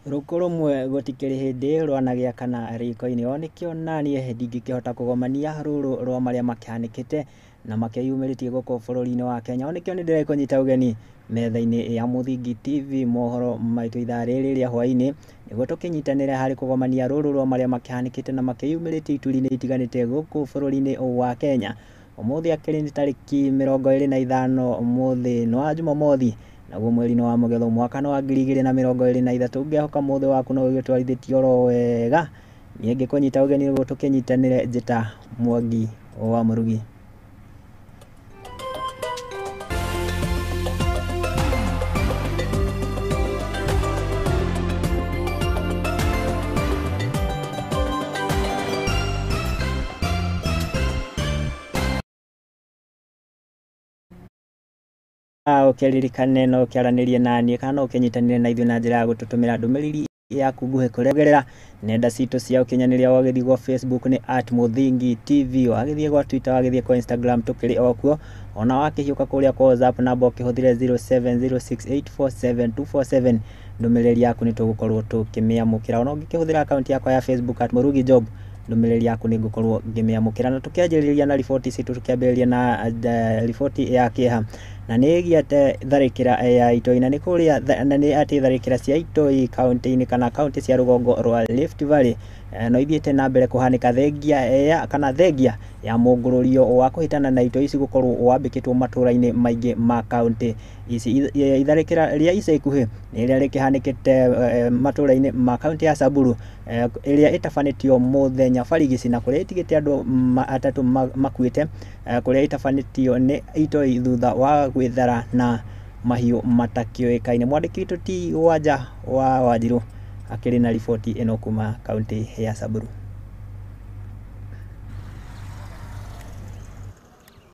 Rukurumwe gutikiri hindi rwanagia kana riko-ini onikio nanie ndingikihota kugomania ruru rwa maria makihanikite na makiyumiritie guku bururi-ini wa Kenya onikio ni ndire kunyita ugeni metha-ini ya Muthingi TV mohoro maitu ithaa riri ria hwaini niguo tukinyitanire hari kugomania ruru rwa maria makihanikite na makiyumiritie ituri-ini itiganite guku bururi-ini wa Kenya. Umuthi akiri ni tariki 25 muthi no Jumamothi naguo mweri wa Mugetho mwaka wa 2023 ngehoka muthi waku no gitwarithitio oro wega nienge kunyita ugeni niguo tukinyitanire njita Mwangi wa Murugi. Ukiririkane no kiaranirie nani kana ukinyitanire na ithu na njira ya gututumira ndumiriri yaku nguhe kuregerera nenda citu cia ukinyaniria wagithie kwa Facebook ni @Muthingi TV wagithie kwa Twitter wagithie kwa Instagram tukiri okuo ona wakihiuka kuria kwa WhatsApp namba ukihuthire 0706847247 ndumiriri yaku ni tugukorwo tukimiamukira ona ungikihuthira account yakwa ya Facebook @Murugi job ndumiriri yaku ni ngukorwo ngimiamukira na tukianjiriria na riboti citu tukiambiriria na riboti ya kieha na nigiate tharikira ya Itoi na ni kuria na ni ati tharikira cia Itoi county-ini kana county cia rugongo rwa Rift Valley no ithiete na mbere kuhanika thengia ya kana thengia ya mungururio wa kuhitana na Itoi cigukorwo wambikitwo matura-ini maingi ma county ici itharikira ria ica ikuhi ni ria rikihanikite matura-ini ma county ya Samburu iria itafanitio muthenya barigisi na kuria itigite andu atatu makuite kuria itafanitio ni Itoi thutha wa gwithara na mahiu matakioikaine. Mwandiki witu ti Wanja wa Wanjiru akiri na riboti ino kuma county ya Samburu.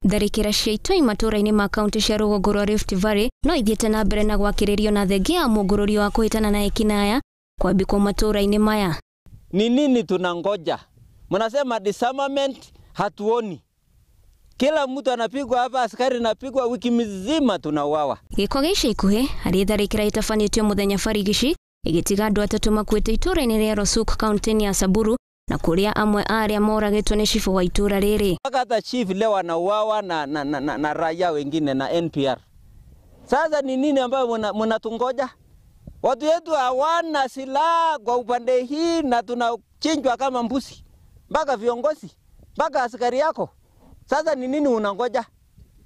Tharikira cia Itoi matura-ini ma county cia rugongo rwa Rift Valley no ithiete na mbere na gwakiririo na thengia ya mungururio wa kuhitana na ekinaya kwambikwo matura-ini maya. Ni nini tunangoja? Mnasema disarmament hatuoni. Kila mtu anapigwa hapa, askari anapigwa, wiki mzima tunauawa. Giko gica ikuhi hari tharikira itafanitio muthenya barigici igitiga andu atatu makuite itura-ini ria Rosuk county ya Samburu na kuria amwe aria moragitwo ni chifu wa itura riri. Hata chief leo anauawa na raia wengine na NPR. Sasa ni nini ambayo mnatungoja? Watu wetu hawana silaha kwa upande hii na tunachinjwa kama mbuzi. Mpaka viongozi, mpaka askari yako. Sasa ni nini unangoja?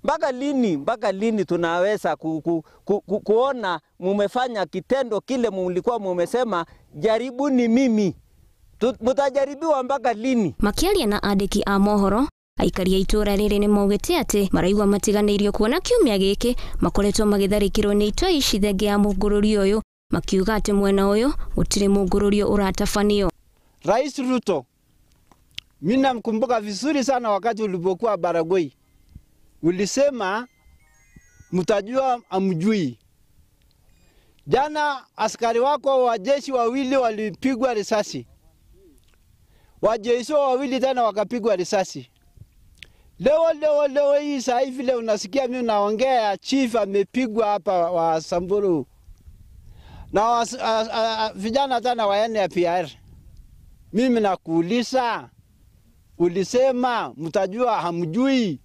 Mpaka lini tunaweza kuona mumefanya kitendo kile mlikuwa mumesema jaribuni mimi? Mutajaribiwa mpaka lini? Makiaria na andiki a mohoro aikari itura riri ni maugite ati maraigwa matiganeirio kuona kiumia giki makoretwo magitharikirwo ni Itoi ici thengia ya mungururio uyu makiuga ati mwena uyu gutiri mungururio uratafanio. Rais Ruto, mimi namkumbuka vizuri sana wakati ulipokuwa Baragoi. Ulisema mtajua amjui. Jana askari wako wa jeshi wawili walipigwa risasi. Wajeshi wawili tena wakapigwa risasi. Leo hii saa hivi leo unasikia mimi naongea chief amepigwa hapa wa Samburu. Na vijana tena wa NPR. Mimi nakuuliza, ulisema mtajua hamjui.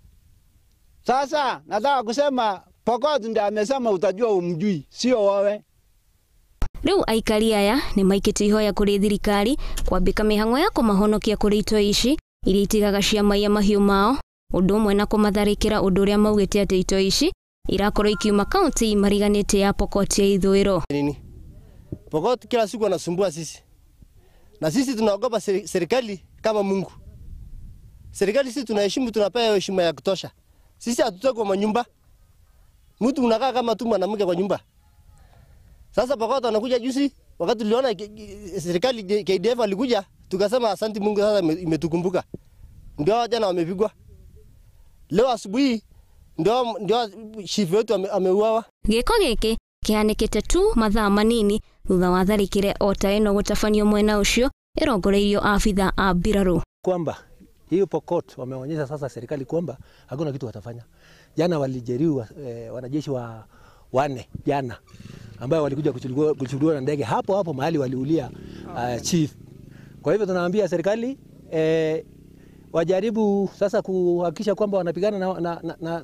Sasa nataka kusema Pokot ndiye amesema utajua umjui, sio wewe. Riu aikari aya ni maikite ihoya kuri thirikari kwambika mihango ya kumahonokia kuri Itoi ici iria itigaga ciama ya mahiu mao undu umwe na kumatharikira undu uria maugite ati Itoi ici irakorwo ikiuma county mariganite ya Pokot ya ithwiro. Nini? Pokot kila siku anasumbua sisi. Na sisi tunaogopa serikali kama Mungu. Serikali sisi tunaheshimu, tunapewa heshima ya kutosha. Sisi hatutoki kwa manyumba. Mtu unakaa kama tu mwanamke kwa nyumba. Sasa Pokot anakuja juzi wakati tuliona serikali KDF alikuja tukasema asante Mungu sasa imetukumbuka. Ndio jana wamepigwa. Leo asubuhi ndio chief wetu ameuawa. Giko giki kihanikite tu mathaa manini thutha wa tharikire ota ino gutafanio mwena ucio irongoreirio afitha a mbiraru. Kwamba hiyo Pokot wameonyesha sasa serikali kwamba hakuna kitu watafanya. Jana walijeriwa wanajeshi wa 4 jana. ambayo walikuja kuchukuliwa na ndege hapo mahali waliulia chief. Kwa hivyo tunaambia serikali wajaribu sasa kuhakikisha kwamba wanapigana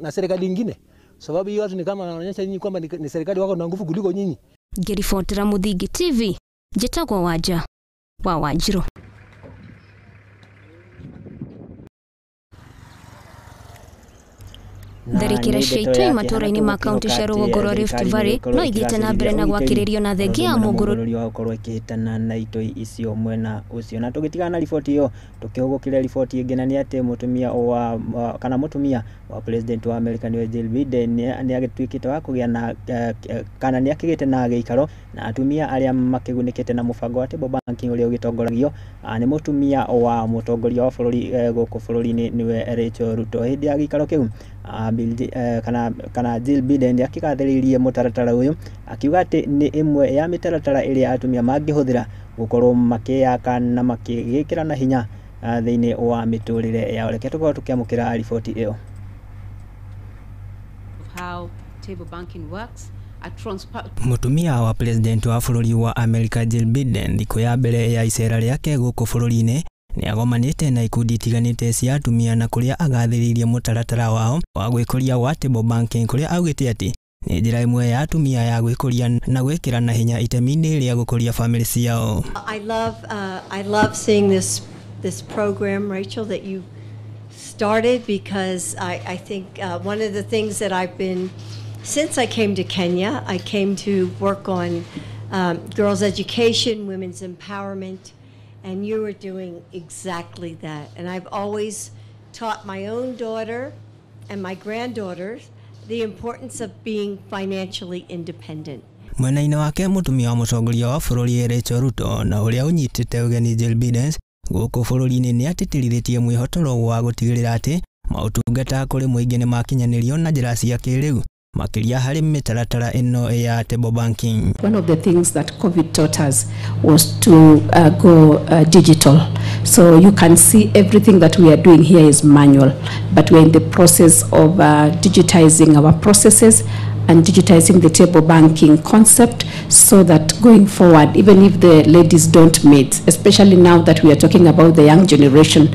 na serikali nyingine, sababu hiyo watu ni kama wanaonyesha nyinyi kwamba ni serikali wako na nguvu kuliko nyinyi. Ngiribotera Muthingi TV, njitagwo Wanja wa Wanjiro. Tharĩkĩra cia itoi matũra-inĩ ma kaunti cia rũgongo rwa Rift Valley no ithiĩte na mbere na gwakĩrĩrio na thengia ya mũngũrũrio wa gũkorwo ĩkĩhĩtana na itoi icio mwena ũcio. Na tũgĩtigana na riboti ĩyo tũkĩhũgũkĩra riboti ĩngĩ, na nĩ atĩ mũtumia wa president wa America nĩwe Jill Biden nĩ agĩtuĩkĩte wa kũgĩa na kana nĩ akĩgĩte na gĩikaro na atumia arĩa makĩgunĩkĩte na mũbango wa table banking ũrĩa ũgĩtongoragio nĩ mũtumia wa mũtongoria wa bũrũri gũkũ bũrũri-inĩ nĩwe Rachel Ruto. Hĩndĩ ya gĩikaro kĩu kana Jill Biden akĩgathĩrĩirie mũtaratara ũyũ akiuga atĩ nĩ ĩmwe ya mĩtaratara ĩrĩa atumia mangĩhũthĩra gũkorwo makĩyaka na makĩgĩkĩra na hinya thĩinĩ wa mĩtũrĩre yao. Reke tũkorwo tũkĩamũkĩra riboti ĩyo. Mũtumia wa president wa bũrũri wa America Jill Biden thikũ ya mbere ya icera rĩake gũkũ bũrũri-inĩ nĩ agomanĩte na ikundi itiganĩte cia atumia na kũrĩa agathĩrĩirie mũtaratara wao wa gwĩkũria wa table banking, kũrĩa augĩte atĩ nĩ njĩra ĩmwe ya atumia ya gwĩkũria na gwĩkĩra na hinya itemi-inĩ rĩa gũkũria family ciao. I love seeing this program, Rachel, that you started, because I think one of the things that I've been, since I came to Kenya, I came to work on girls' education, women's empowerment, and you were doing exactly that. And I've always taught my own daughter and my granddaughters the importance of being financially independent. Mwena-inĩ wake mũtumia wa mũtongoria wa bũrũri Rachel Ruto na ũrĩa ũnyitĩte ũgeni Jill Biden gũkũ bũrũri-inĩ nĩ atĩtĩrithĩtie mwĩhotoro wa gũtigĩrĩra atĩ maũtungata kũrĩ mũingĩ nĩ makinyanĩrio na njĩra cia kĩrĩu makĩria harĩ mĩtaratara ĩno ya table banking. One of the things that COVID taught us was to go digital. So you can see everything that we are doing here is manual, but we're in the process of digitizing our processes and digitizing the table banking concept, so that going forward, even if the ladies don't meet, especially now that we are talking about the young generation,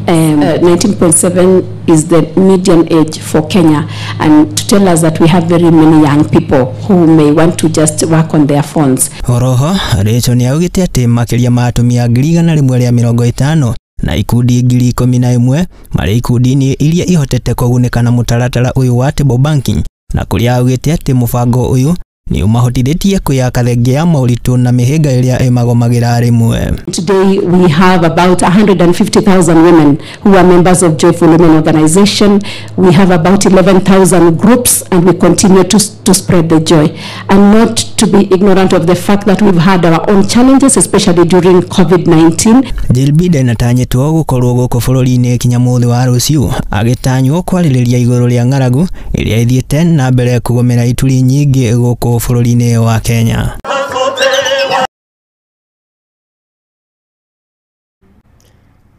19.7 is the median age for Kenya, and to tell us that we have very many young people who may want to just work on their phones. Oroho, Rachel nĩ augĩte atĩ makĩria ma atumia 150 na ikundi 11,000 marĩ ikundi-inĩ iria ihotete kũgunĩka na mũtaratara ũyũ wa table banking, na kũrĩa augĩte atĩ mũbango ũyũ nĩ ũmahotithĩtie kwĩyaka thengia ya maũritũ na mĩhĩnga ĩrĩa ĩmagomagĩra rĩmwe. Today we have about 150,000 women who are members of Joyful Women Organization. We have about 11,000 groups, and we continue to spread the joy, and not to be ignorant of the fact that we've had our own challenges, especially during COVID-19. Jill Biden atanyĩtwo gũkorwo gũkũ bũrũri-inĩ kinya mũthĩ wa rũciũ, agĩtanywo kwarĩrĩria igũrũ rĩa ng'aragu ĩrĩa ĩthiĩte na mbere kũgomera ituri nyingĩ gũkũ bũrũri-inĩ wa Kenya.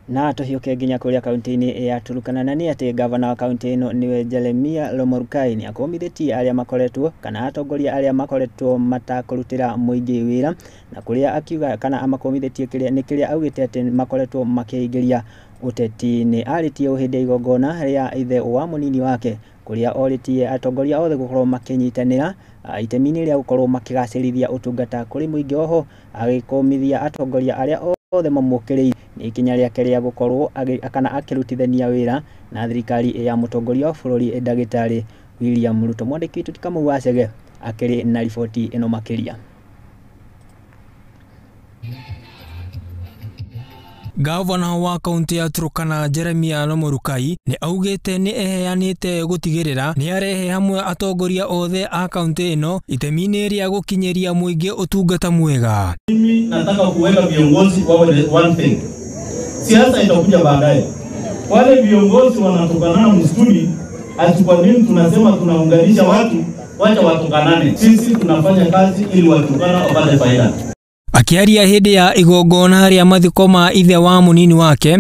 Na tũhiũke nginya kũrĩa kaunti-inĩ ya Turkana, na nĩ atĩ gavana wa kaunti ĩno nĩwe Jeremiah Murugi nĩ akomithĩtie arĩa makoretwo kana atongoria arĩa makoretwo matakũrutĩra mũingĩ wĩra, na kũrĩa akiuga kana amakomithĩtie kĩrĩa augĩte atĩ makoretwo makĩingĩria ũteti-inĩ. Arĩtie ũhĩndĩ igongona rĩa ithe wa mũnini wake, kũrĩa orĩtie atongoria othe gũkorwo makĩnyitanĩra itemi-inĩ rĩa gũkorwo makĩgacĩrithia ũtungata kũrĩ mũingĩ. Oho agĩkomithia atongoria arĩa othe mamũkĩrĩire nĩ ikinya rĩake rĩa gũkorwo kana akĩrutithania wĩra na thirikari ya mũtongoria wa bũrũri Ndagĩtarĩ William Ruto. Mwandĩki witũ Kamau Wacege akĩrĩ na riboti ĩno makĩria. Gavana wa kaunti ya Turkana Jeremiah Murugi nĩ augĩte nĩ eheanĩte gũtigĩrĩra nĩ arehe hamwe atongoria othe a kaunti ĩno itemi-inĩ rĩa gũkinyĩria mũingĩ ũtungata mwega. Mimi nataka kuweka viongozi wawe one thing. Siasa itakuja baadaye. Wale viongozi wanatokanana msituni, ati kwa nini tunasema tunaunganisha watu, wacha watokanane. Sisi tunafanya kazi ili watukana wapate faida. Akiaria hĩndĩ ya igongona rĩa mathiko ma ithe wa mũnini wake,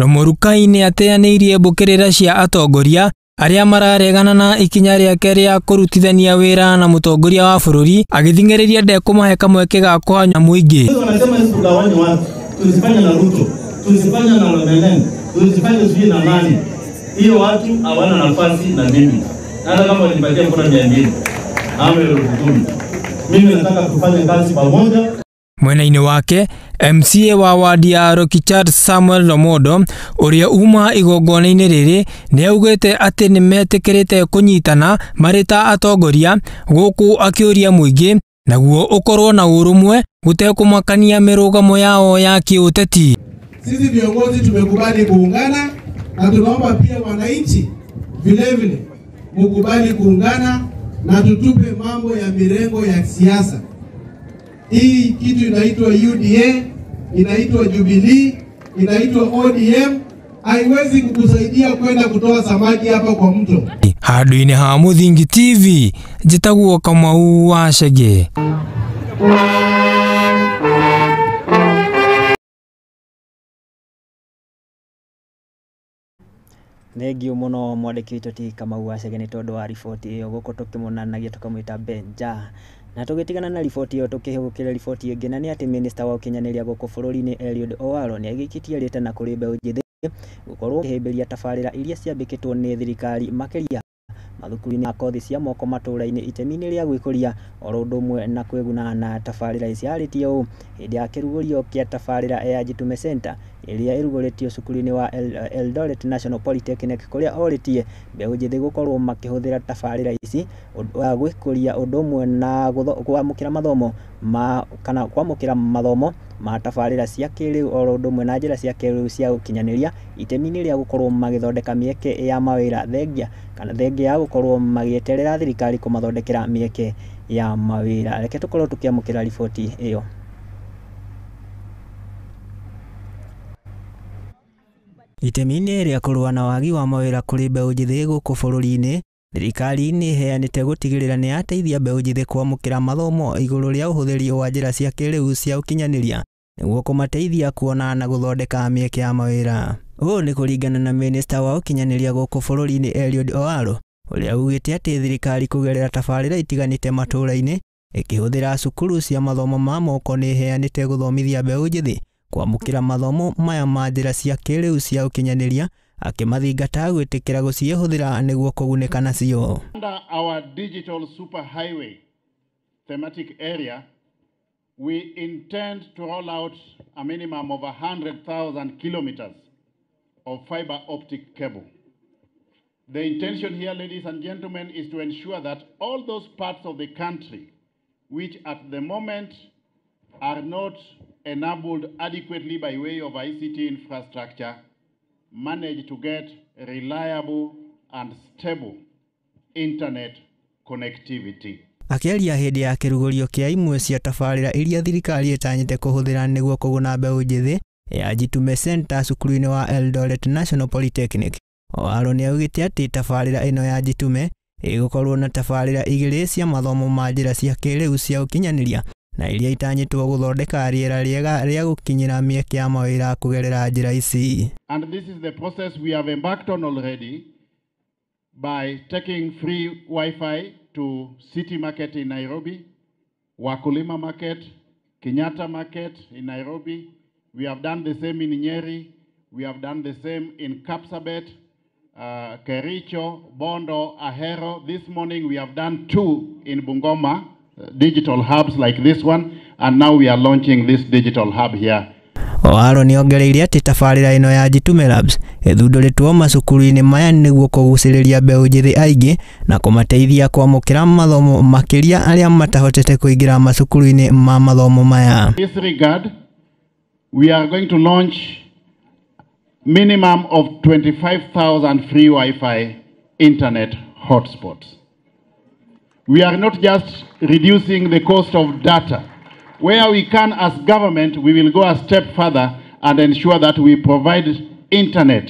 Murugi nĩ ateanĩirie mbũkĩrĩra cia atongoria aria mararegana na ikinya riake ria kurutithania wira na mutongoria wa bururi agithingereria ndekumahe kamweke ga kuhanya muingi. Wanasema tugawanye watu, tusifanye na Ruto, tusifanye na Lomelen, tusifanye sijui na nani. Hiyo watu hawana nafasi na mimi. Hata kama wanipatia kura 200 ama 1000. Mimi nataka tufanye kazi pamoja. Mwena-ini wake MCA wa wadi ya Rokichard Samuel Lomodo uria uma igongona-ini riri ni augite ati ni metikirite kunyitana marita atongoria guku akiuria muingi naguo ukorwo na urumwe gutekumakania mirugamo yao ya kiuteti. Sisi viongozi tumekubali kuungana na tunaomba pia wananchi vile mkubali kuungana na tutupe mambo ya mirengo ya siasa. Hii kitu inaitwa UDA, inaitwa Jubilee, inaitwa ODM, haiwezi kukusaidia kwenda kutoa samaki hapa kwa mto. Handu-ini ha Muthingi TV, njitagwo Kamau wa Chege. Thengio muno mwandiki witũ ti Kamau wa Chege nĩ tondũ wa riboti ĩyo gũkũ tũkĩmũnanagia tũkamwĩta Benja. Na tũgĩtigana na riboti ĩyo tũkĩhũgũkĩra riboti ĩngĩ na nĩ atĩ minista wa ũkinyanĩria gũkũ bũrũri-inĩ Eliud Owalo nĩ agĩkĩtie rĩtana kũrĩ mbeũ njĩthĩ gũkorwo kĩhĩmbĩria tabarĩra iria ciambĩkĩtwo nĩ thirikari makĩria mathukuru-inĩ ma kothi cia moko matũũra-inĩ itemi-inĩ rĩa gwĩkũria oro ũndũ ũmwe na kwĩguna na tabarĩra ici. Arĩtie ũũ hĩndĩ ya kĩrugũrio kĩa tabarĩra ya Jitume Center ĩrĩa ĩrugũrĩtio cukuru-inĩ wa Eldoret National Polytechnic kũrĩa orĩtie mbeũ njĩthĩ gũkorwo makĩhũthĩra tabarĩra ici gwĩkũria ũndũ ũmwe na kwamũkĩra mathomo ma tabarĩra cia kĩrĩu oro ũndũ ũmwe na njĩra cia kĩrĩu cia gũkinyanĩria itemi-inĩ rĩa gũkorwo magĩthondeka mĩeke ya mawĩra thengia ya gũkorwo magĩeterera thirikari kũmathondekera mĩeke ya mawĩra. Reke tũkorwo tũkĩamũkĩra riboti ĩyo. Itemi-inĩ rĩa kũrũa na wagi wa mawĩra kũrĩ mbeũ njĩthĩ gũkũ bũrũri-inĩ, thirikari nĩ ĩheanĩte gũtigĩrĩra nĩ yateithia mbeũ njĩthĩ kwamũkĩra mathomo igũrũ rĩa ũhũthĩri wa njĩra cia kĩrĩu cia ũkinyanĩria nĩguo kũmateithia kuona na gũthondeka mĩeke ya mawĩra. Ũũ nĩ kũringana na minista wa ũkinyanĩria gũkũ bũrũri-inĩ Eliud Owalo ũrĩa augĩte atĩ thirikari kũgerera tabarĩra itiganĩte matũũra-inĩ ĩkĩhũthĩra cukuru cia mathomo ma moko nĩ ĩheanĩte gũthomithia mbeũ njĩthĩ kwamũkĩra mathomo maya ma njĩra cia kĩrĩu cia ũkinyanĩria akĩmathingata gwĩtĩkĩra gũciĩhũthĩra nĩguo kũgunĩka nacio. Under our digital superhighway thematic area, we intend to roll out a minimum of 100,000 kilometers of fiber optic cable. The intention here, ladies and gentlemen, is to ensure that all those parts of the country which at the moment are not enabled adequately by way of ICT infrastructure manage to get reliable and stable internet connectivity. Akĩaria hĩndĩ ya kĩrugũrio kĩa imwe cia tabarĩra iria thirikari ĩtanyĩte kũhũthĩra nĩguo kũguna mbeũ njĩthĩ ya Jitume Center cukuru-inĩ wa Eldoret National Polytechnic, Owalo nĩ augĩte atĩ tabarĩra ĩno ya Jitume ĩgũkorwo na tabarĩra igĩrĩ cia mathomo ma njĩra cia kĩrĩu cia ũkinyanĩria na iria itanyĩtwo gũthondeka rĩera rĩega rĩa gũkinyĩra mĩeke ya mawĩra kũgerera njĩra ici. And this is the process we have embarked on already by taking free Wi-Fi to City Market in Nairobi, Wakulima Market, Kenyatta Market in Nairobi. We have done the same in Nyeri. We have done the same in Kapsabet, Kericho, Bondo, Ahero. This morning we have done 2 in Bungoma, digital hubs like this one, and now we are launching this digital hub here. Owalo nĩ ongereire atĩ tabarĩra ĩno ya Jitume Labs ĩthundũrĩtwo macukuru-inĩ maya nĩguo kũgucĩrĩria mbeũ njĩthĩ aingĩ na kũmateithia kwamũkĩra mathomo makĩria arĩa matahotete kũingĩra macukuru-inĩ ma mathomo maya. In this regard, we are going to launch minimum of 25,000 free Wi-Fi internet hotspots. We are not just reducing the cost of data. Where we can as government, we will go a step further and ensure that we provide internet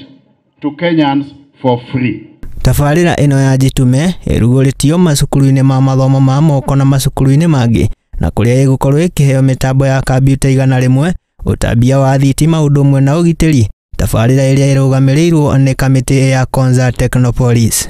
to Kenyans for free. Tabarĩra ĩno ya Jitume ĩrugũrĩtio macukuru-inĩ ma mathomo ma moko na macukuru-inĩ mangĩ na kũrĩa ĩgũkorwo ĩkĩheo mĩtambo ya kambiuta 100, ũtambia wa thitima ũndũ ũmwe na ũgitĩri, tabarĩra ĩrĩa ĩrũgamĩrĩirwo nĩ kamĩtĩ ya Konza Technopolis.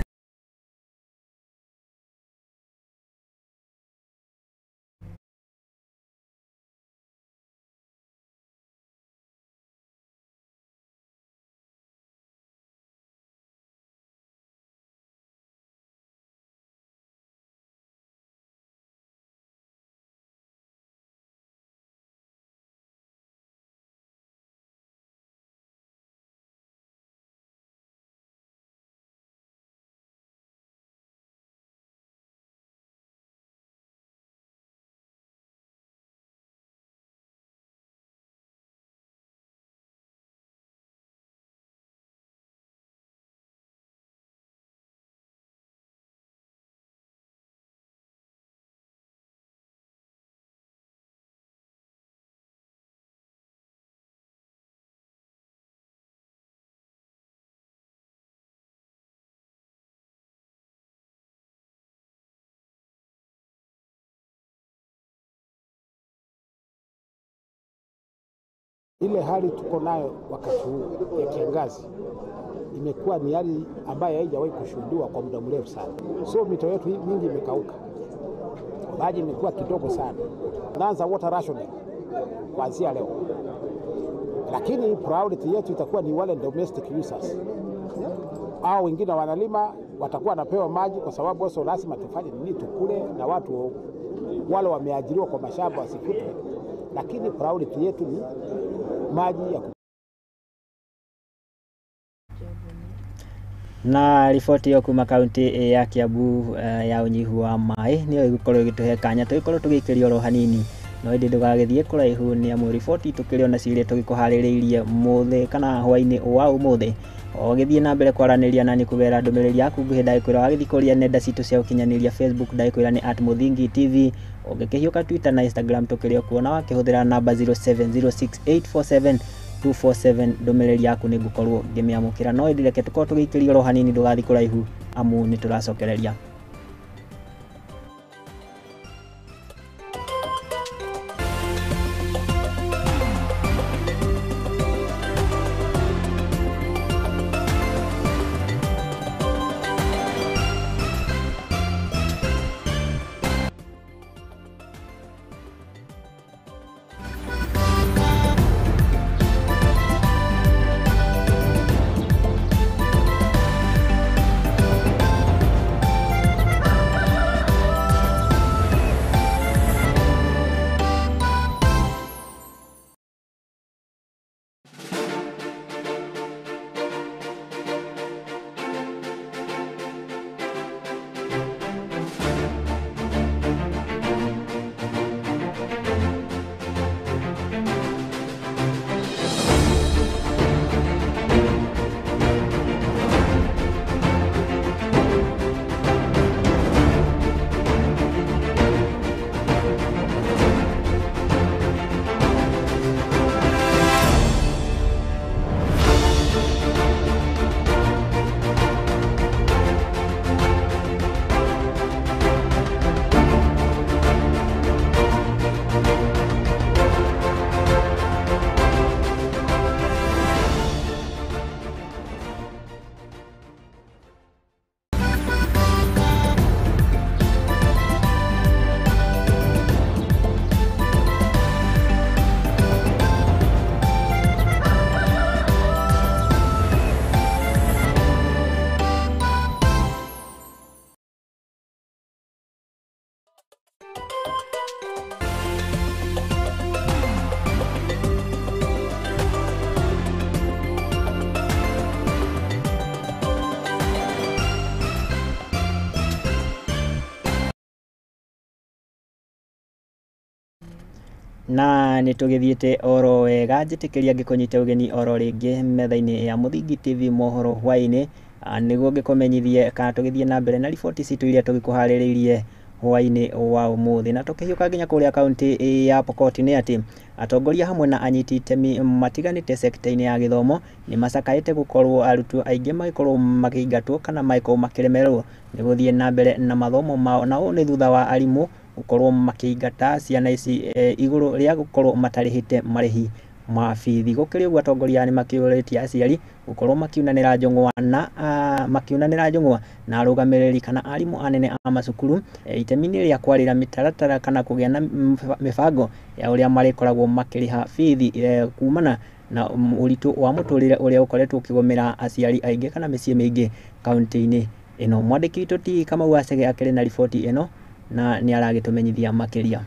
Ile hali tuko nayo wakati huu ya kiangazi imekuwa ni hali ambayo haijawahi kushuhudiwa kwa muda mrefu sana. So mito yetu mingi imekauka. Maji imekuwa kidogo sana. Tunaanza water rationing kuanzia leo. Lakini priority yetu itakuwa ni wale domestic users. Hao wengine wanalima watakuwa wanapewa maji kwa sababu wao lazima tufanye nini tukule na watu wale wameajiriwa kwa mashamba wasifutwe. Lakini priority yetu ni maji ya na riboti yo kuma kaunti ya Kiambu ya unyihu wa mai niyo igukorwo igituhe kanya tugikorwo tugikiria ro hanini no indi ndugagithie kuraihu ni amu riboti tukiri ona ciire tugikuhaririirie muthe kana hwaini wa umuthi ogithie na mbere kwaraniria nani kugera ndumiriri yaku nguhi ndaikwira wagithikuria nenda citu cia ukinyaniria Facebook ndaikwira ni @Muthingi TV ugikihiuka Twitter na Instagram tukiri kuona wakihuthira namba 0706847247 ndumiriri yaku ni ngukorwo ngimiamukira no indi reke tukorwo tugikiria ro hanini ndugathi kuraihu amu ni turacokereria. na nitugithiete oro wega njitikiria ngikunyite ugeni oro ringi metha-ini ya Muthingi TV Mohoro hwaini niguo ngikumenyithie kana tugithie na mbere na riboti citu iria tugikuhaririirie hwaini wa umuthi na tukihiuka nginya kuria kaunti ya Pokot ni ati atongoria hamwe na anyiti itemi matiganite sekta-ini ya githomo ni macakaite gukorwo arutwo aingi magikorwo makiingatwo kana magikorwo makiremerwo ni guthie na mbere na mathomo mao na ni thutha wa arimu gukorwo makiingata ciana ici iguru ria gukorwo matarihite marihi ma bithi gukiri uguo atongoria ni makiuritie aciari gukorwo makiunanira njungwa na arugamiriri kana arimu anene a macukuru itemi-ini ria kwarira mitaratara kana kugia na mibango ya uria marikoragwo makiriha bithi kumana na uritu wa muturire uria ukoretwo ukigomera aciari aingi kana micii mingi kaunti-ini ino. Mwandiki witu ti kama Wacege akiri na riboti ino na ni aragitumenyithia makiria.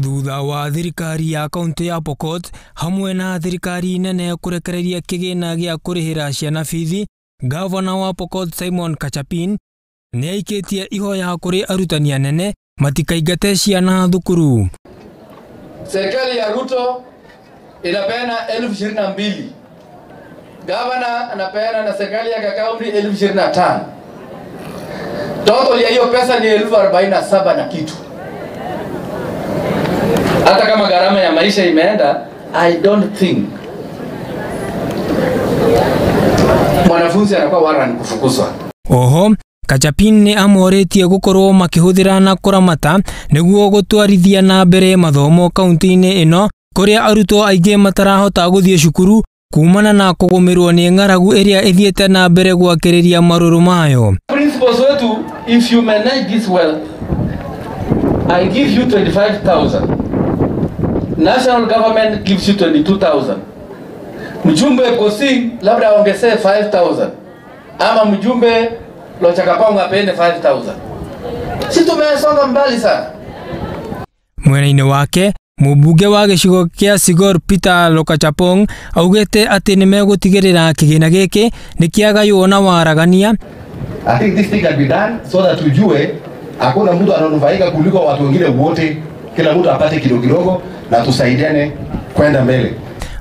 Thutha wa thirikari ya kaunti ya Pokot hamwe na thirikari nene kurekereria kigina gia kurihira ciana bithi, gavana wa Pokot Simon Kachapin ni aikitie ihoya kuri arutani anene matikaingate ciana thukuru. Serikali ya Ruto inapeana 22,000. Gavana anapeana na serikali ya kaunti 25,000. Total ya hiyo pesa ni 47,000 na kitu. Hata kama gharama ya maisha imeenda, I don't think mwanafunzi anakuwa warrant kufukuzwa. Oho, Kachapin nĩ amoretie gukorwo makihuthira na kuramata niguo gutwarithia na mbere mathomo kaunti-inĩ ĩno kuria arutwo aingĩ matarahota guthie cukuru kumana na kugomerwo nĩ ng'aragu ĩrĩa ithiĩte na mbere gwakĩrĩria marũrũ mayo. Principals wetu, if you manage this well, I give you 25,000. National government gives you 22,000. Mjumbe Kosi labda aongezee 5,000. Ama mjumbe Lochakaponga apende 5,000. Si tumesonga mbali sana. Mwena-inĩ wake Mũmbunge wa gĩcigo kĩa Sigor Peter Lokachapong augĩte atĩ nĩ megũtigĩrĩra kĩgĩna gĩkĩ nĩ kĩagaywo na waragania. I think this thing can be done so that tujue hakuna mtu ananufaika kuliko watu wengine wote, kila mtu apate kidogo na tusaidiane kwenda mbele.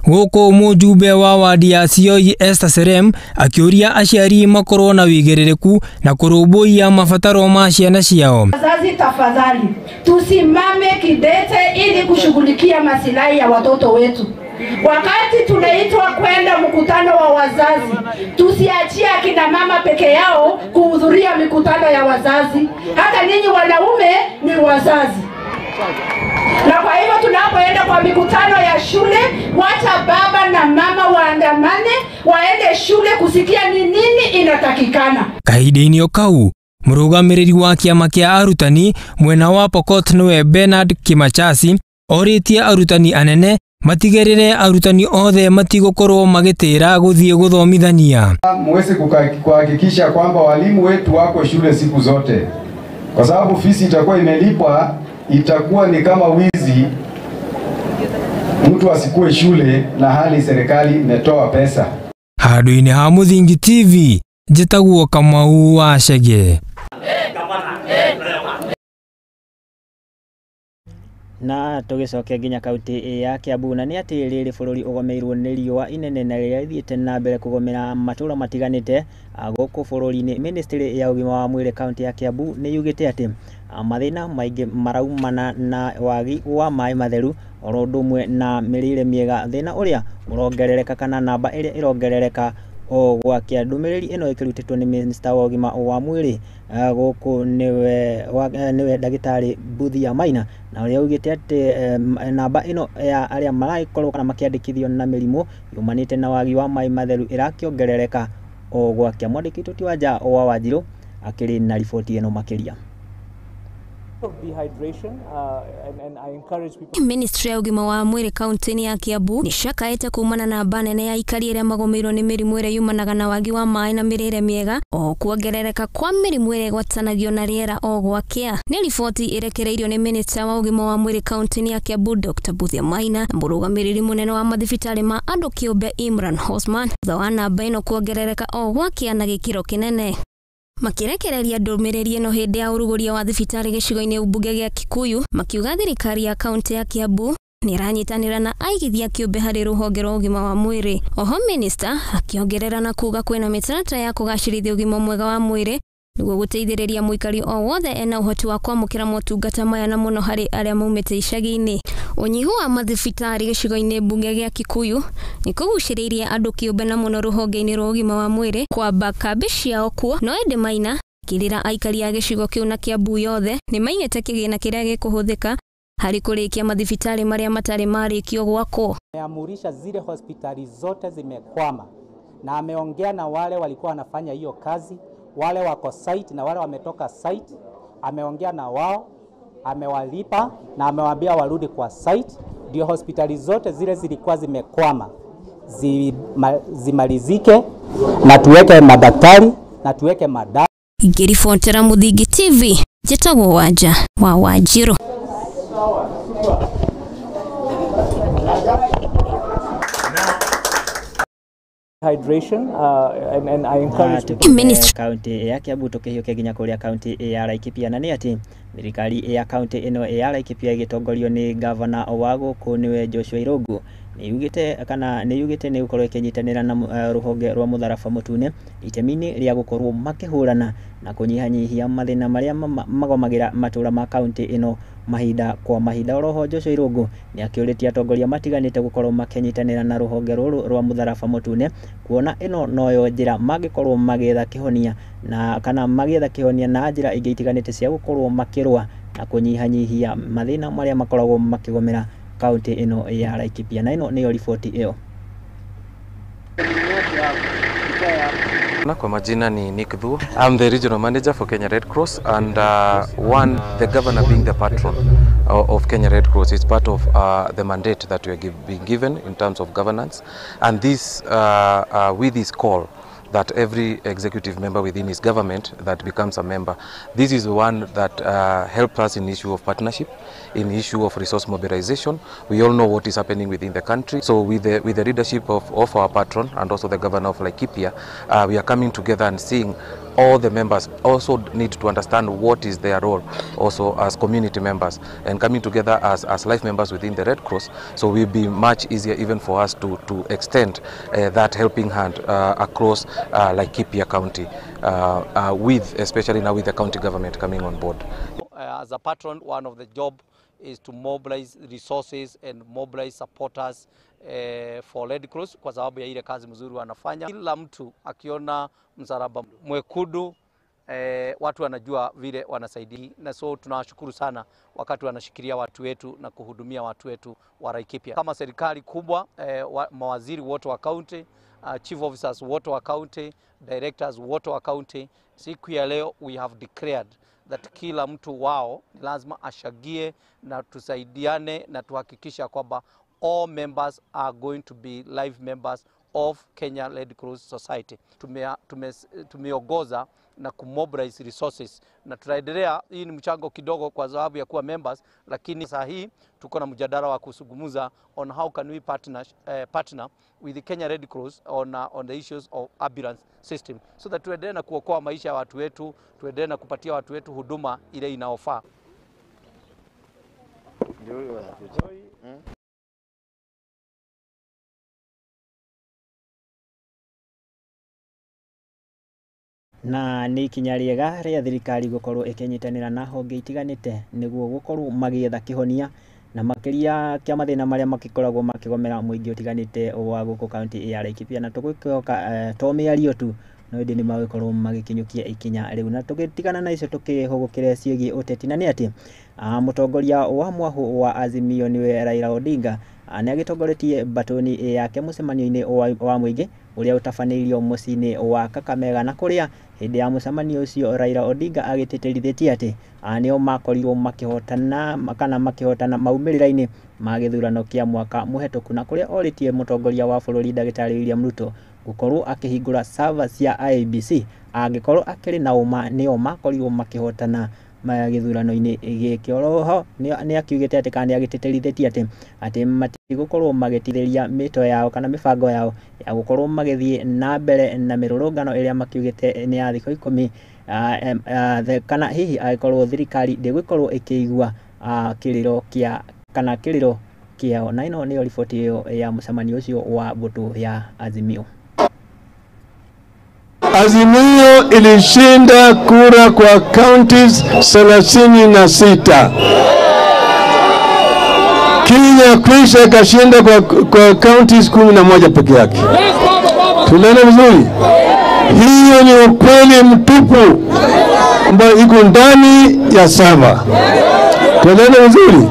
Gũkũ mũjumbe wa wadi ya Sioi Esther Serem akĩũria aciari makorwo na wĩigĩrĩrĩku na kũrũmbũiya mabataro ma ciana ciao. Wazazi tafadhali, tusimame kidete ili kushughulikia masilahi ya watoto wetu. Wakati tunaitwa kwenda mkutano wa wazazi, tusiachie akina mama peke yao kuhudhuria mikutano ya wazazi. Hata ninyi wanaume ni wazazi. Na kwa hivyo tunapoenda kwa mikutano ya shule, wacha baba na mama waandamane, waende shule kusikia ni nini inatakikana. Kahinda-inĩ o kau, mũrũgamĩrĩri wa kĩama kĩa arutani mwena wa Pokot nĩwe Bernard Kimachasi orĩtie arutani anene matigĩrĩre arutani othe matigũkorwo magĩtĩra gũthiĩ gũthomithania. Muweze kuhakikisha kwamba walimu wetu wako shule siku zote, kwa sababu fisi itakuwa imelipwa, itakuwa ni kama wizi mtu asikue shule na hali serikali imetoa pesa. Handũ-inĩ ha Muthingi TV, njĩtagwo Kamau wa Chege. Na tugicoke nginya kaunti ya Kiambu, na nĩ atĩ rĩrĩ bũrũri ũgomeirwo nĩ riũa inene na rĩrĩa ithiĩte na mbere kũgomera matũũra matiganĩte gũkũ bũrũri-inĩ. Ministry ya ũgima wa mwĩrĩ kaunti ya Kiambu nĩ yugĩte atĩ mathĩna maingĩ maraumana na wagi wa maĩ matheru oro ũndũ ũmwe na mĩrĩre mĩega, thĩna ũrĩa ũrongerereka kana namba ĩrĩa ĩrongerereka o gwakia. Ndũmĩrĩri ĩno ĩkĩrutĩtwo nĩ Minister wa ũgima wa mwĩrĩ gũkũ nĩwe ndagĩtarĩ Buthia Maina, na ũrĩa augĩte atĩ namba ĩno ya arĩa maragĩkorwo kana makĩandĩkithio na mĩrimũ yumanĩte na wagi wa maĩ matheru ĩrakĩongerereka o gwakia. Mwandĩki witũ wa nja wa Wanjirũ akĩrĩ na riboti ĩno makĩria. Ministry ya ũgima wa mwĩrĩ kaunti-inĩ ya Kiambu nĩ cakaĩte kumana na namba nene ya aikari arĩa magomeirwo nĩ mĩrimũ ĩrĩa yumanaga na wagi wa maĩ na mĩrĩre mĩega o kuongerereka kwa mĩrimũ ĩrĩa ĩgwatanagio na rĩera o gwakia. Nĩ riboti ĩrekereirio nĩ Minister wa ũgima wa mwĩrĩ kaunti-inĩ ya Kiambu Dr. Buthia Maina na mũrũgamĩrĩri mũnene wa mathibitarĩ ma andũ kĩũmbe Imran Osman thutha wa namba ĩno kuongerereka o gwakia na gĩkĩro kĩnene. Makirekereria ndũmĩrĩri ĩno hĩndĩ ya ũrugũria wa thibitarĩ gĩcigo-inĩ mbunge gĩa Kikuyu, makiuga thirikari ya kaunti ya Kiambu nĩ iranyitanĩra na aigithia kĩũmbe harĩ rũhonge rwa ũgima wa mwĩrĩ. Oho minister akiongerera na kuga kwĩna mĩtaratara ya kũgacĩrithia ũgima mwega wa mwĩrĩ nĩguo gũteithĩrĩria mũikari o wothe ena ũhoti wa kwamũkĩra motungata maya na mũno harĩ arĩa maumĩte icagi-inĩ. Ũnyihu wa mathibitarĩ gĩcigo-inĩ mbunge gĩa Kikuyu nĩ kũgucĩrĩirie andũ kĩũmbe na mũno rũhonge-inĩ rwa ũgima wa mwĩrĩ kwamba kambĩ ciao kuo, no ĩndĩ Maina akĩrĩra aikari a gĩcigo kĩu na Kiambu yothe nĩ mainĩte kĩgĩna kĩrĩa gĩkũhũthĩka harĩ kũrĩkia mathibitarĩ marĩa matarĩ marĩkio gwakwo. Ameamurisha zile hospitali zote zimekwama na ameongea na wale walikuwa wanafanya hiyo kazi, wale wako site na wale wametoka site, ameongea na wao, amewalipa na amewaambia warudi kwa site, ndio hospitali zote zile zilikuwa zimekwama zimalizike na tuweke madaktari na tuweke madawa. Ingĩribotera Muthingi TV, njĩtagwo Wanja wa Wanjirũ. Hydration and I encourage people. County ya Kiambu tukĩhiũkia nginya kũrĩa county ya Laikipia, na nĩ atĩ thirikari ya county ĩno ya Laikipia ĩgĩtongorio nĩ governor wa gũkũ nĩwe Joshua Irungu nĩ yugĩte nĩ gũkorwo ĩkĩnyitanĩra na rũhonge rwa mũtharaba mũtune itemi-inĩ rĩa gũkorwo makĩhũrana na kũnyihanyihia mathĩna marĩa magomagĩra matũũra ma county ĩno mahinda kwa mahinda. Oroho Joshua Irungu ni akiuritie atongoria matiganite gukorwo makenyitanira na ruhonge ruru rwa mutharaba mutune kuona ino noyo njira magikorwo magetha kihonia na kana magetha kihonia na njira ingi itiganite cia gukorwo makirwa na kunyihanyihia mathina maria makoragwo makigomera kaunti ino ya Laikipia. Na ino niyo ripoti iyo. Kwa majina ni Nick Dhuo. I'm the regional manager for Kenya Red Cross, and the governor being the patron of Kenya Red Cross is part of the mandate that we are being given in terms of governance, and this with this call that every executive member within his government that becomes a member. This is one that helps us in issue of partnership, in issue of resource mobilization. We all know what is happening within the country. So with the leadership of our patron and also the governor of Laikipia, we are coming together and seeing all the members also need to understand what is their role also as community members, and coming together as life members within the Red Cross. So it will be much easier even for us to extend that helping hand across Laikipia County, especially now with the county government coming on board. As a patron, one of the job is to mobilize resources and mobilize supporters for Red Cross kwa sababu ya ile kazi mzuri wanafanya. Kila mtu akiona msalaba mwekundu watu wanajua vile wanasaidia, na so tunawashukuru sana wakati wanashikilia watu wetu na kuhudumia watu wetu wa Laikipia. Kama serikali kubwa, mawaziri wote wa county, chief officers wote wa county, directors wote wa county, siku ya leo we have declared that kila mtu wao ni lazima ashagie na tusaidiane na tuhakikisha kwamba all members are going to be live members of Kenya Red Cross Society. Tumeongoza na kumobilize resources na tunaendelea. Hii ni mchango kidogo kwa sababu ya kuwa members, lakini sasa hii tuko na mjadala wa kusungumuza on how can we partner with the Kenya Red Cross on the issues of ambulance system, so that tuendelee na kuokoa maisha ya watu wetu, tuendelee na kupatia watu wetu huduma ile inaofaa. Na ni ikinya riega ria thirikari gukorwo ikinyitanira na honge itiganite niguo gukorwo magietha kihonia na makiria kia mathina maria makikoragwo makigomera muingi utiganite wa guku kaunti ya Laikipia. Na tugikoka to miario tu no ndi ni magikorwo magikinyukia ikinya riu, na tugitigana na icio tukihugukire ciegi uteti. Na ni ati mutongoria wa mwahu wa Azimio niwe Raila Odinga ni agitongoretie batoni yake mucemanio-ini wa muingi uria utafaneirio mucini wa Kakamega, na kuria hindi ya mucemanio ucio Raila Odinga agititirithetie ati nio makorirwo makihotana maumirira-ini ma githurano kia mwaka muhetuku, na kuria oritie mutongoria wa bururi Ndagitari William Ruto gukorwo akihingura server cia IEBC angikorwo akiri na uma nio makorirwo makihotana githurano-ini giki. Oroho ni akiugite ati kana agititirithetie ati matigukorwo magitithiria mito yao kana mibango yao ya gukorwo magithie na mbere na mirurungano iria makiugite ni ya thikũ 10 kana hihi agikorwo thirikari ndigukorwo ikiigua kiriro kia kana kiriro kiao. Na ino niyo riboti iyo ya mucemanio ucio wa mbutu ya Azimio. Azimio ilishinda kura kwa counties 36. Kenya Kwisha ikashinda kwa counties 11 peke yake. Tunaona vizuri? Hiyo ni ukweli mtupu ambao iko ndani ya saba. Tunaona vizuri?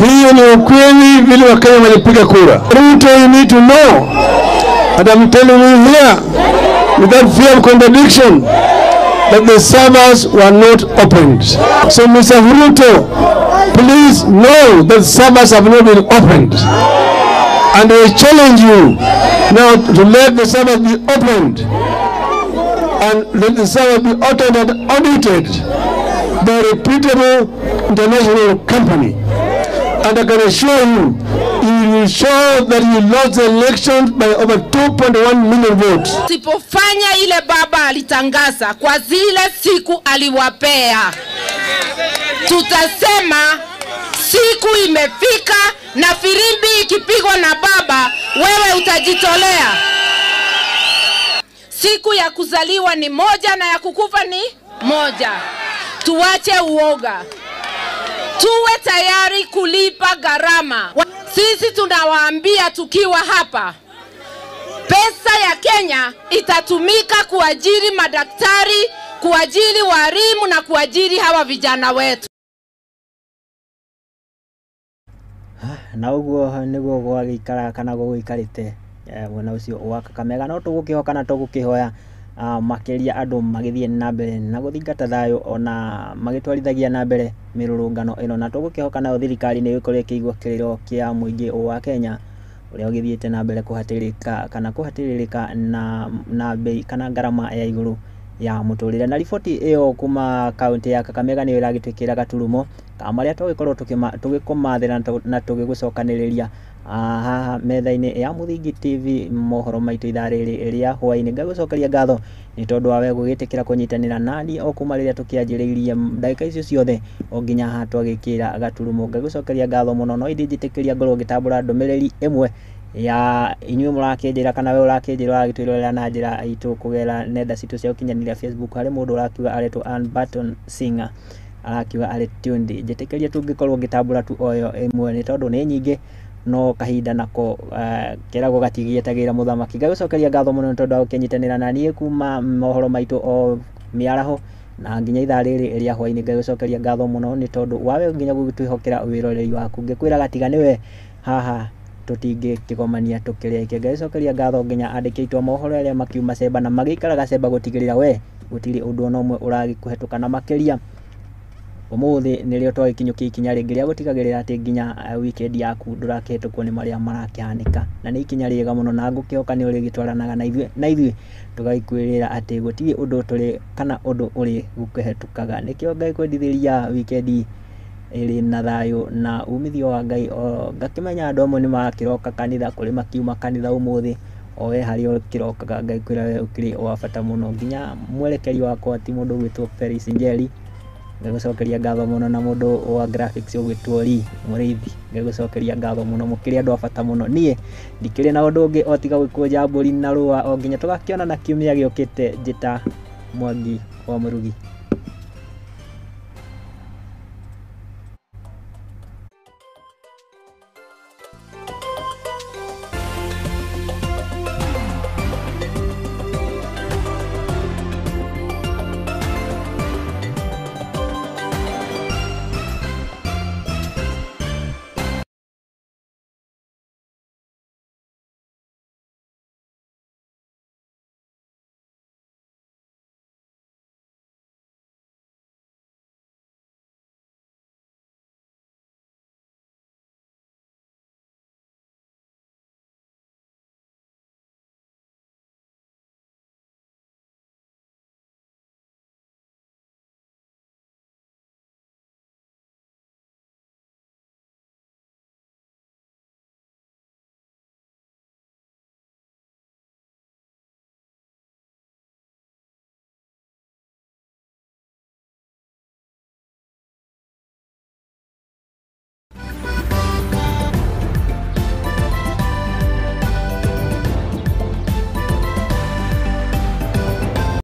Hiyo ni ukweli vile Wakenya walipiga kura. Ruto, you need to know, and I'm telling you here, without fear of contradiction, that the servers were not opened. So Mr. Ruto, please know that servers have not been opened. And I challenge you now to let the servers be opened, and let the servers be audited and audited by a reputable international company. And I can assure you, you will show that you lost the election by over 2.1 million votes. Sipofanya ile baba alitangaza kwa zile siku aliwapea, tutasema siku imefika, na firimbi ikipigwa na baba, wewe utajitolea. Siku ya kuzaliwa ni moja na ya kukufa ni moja. Tuache uoga. tuwe tayari kulipa gharama. Sisi tunawaambia tukiwa hapa, pesa ya Kenya itatumika kuajiri madaktari, kuajiri walimu na kuajiri hawa vijana wetu. Na uguo niguo gwagikara kana guikarite mwena ucio wa Kakamega, no tugukihoka na tugukihoya makiria andu magithie na mbere na guthingata thayo ona magitwarithagia na mbere mirurungano ino, na tugukihoka na thirikari ni ikoria kiigwa kiriro kia muingi wa Kenya uria ugithiete na mbere kuhatiririka na bei kana garama ya iguru ya muturire. Na riboti iyo kuma kaunti ya Kakamega ni iragitwikira gaturumo kamaria tugikorwo tugikomathira na tugigucokaniriria haha metha-ini ya Muthingi TV mohoro maitu ithaa riri ria hwaini. Ngagucokeria ngatho ni tondu wa we gugitikira kunyitanira nani o kuma riria tukianjiriirie ndagika icio ciothe o nginya ha twagikira gaturumo. Ngagucokeria ngatho muno, no indinjitikiria ngorwo ngitambura ndumiriri imwe ya inyuĩ mũrakĩnjĩra kana we ũrakĩnjĩra wagĩtwĩrorera na njĩra itũ kũgerera nenda citũ cia ũkinyanĩria Facebook. Harĩ mũndũ ũrakiuga aretwo Unbutton Singer arakiuga arĩ tuned. Njĩtĩkĩria tũngĩkorwo ngĩtambũra tu oyo ĩmwe nĩ tondũ nĩ nyingĩ no kahinda nako keragwo gatigietagĩra mũthamaki. Ngagũcokeria ngatho mũno nĩ tondũ wa gũkĩnyitanĩra na niĩ kuma mohoro maitũ o mĩaraho na nginya ithaa rĩrĩ rĩa hwainĩ. Ngagũcokeria ngatho mũno nĩ tondũ wawe nginya gũgĩtwĩhokera wĩroreri waku. Ngĩkwĩraga tiga nĩwe haha tutingi kigomania tukireke. Ngaicokeria ngatho nginya andiki aitũ mohoro aria makiuma cemba na magikaraga cemba gutigirira we gutiri undu ona umwe uragikuhetuka na makiria. Umuthi nirio twagikinyukia ikinya ringi ria gutigagirira ati nginya weekend yaku ndurakihetukwo ni maria marakihanika, na ni ikinya riega muno na ngukihoka ni urigitwaranaga na ithuĩ tugagikwirira ati gutiri undu turi kana undu uri gukihetukaga. Nikio ngagikwendithiria weekend iri na thayo na umithio wa Ngai. Ngakimenya andu amwe ni makiroka kanitha kuri makiuma kanitha umuthi o we hari ukirokaga. Ngaikwira we ukiri wa bata muno nginya mwerekeri wakwa ti mundu gwitwo Peris Njeri. Ngagucokeria ngatho muno na mundu wa graphics ugwitwo Ri Muriithi. Ngagucokeria ngatho muno mukiri andu a bata muno. Nie ndikiri na undu ungi o tiga gwikuja mburi na rua o nginya tugakiona na kiumia giukite. Njita Mwangi wa Murugi.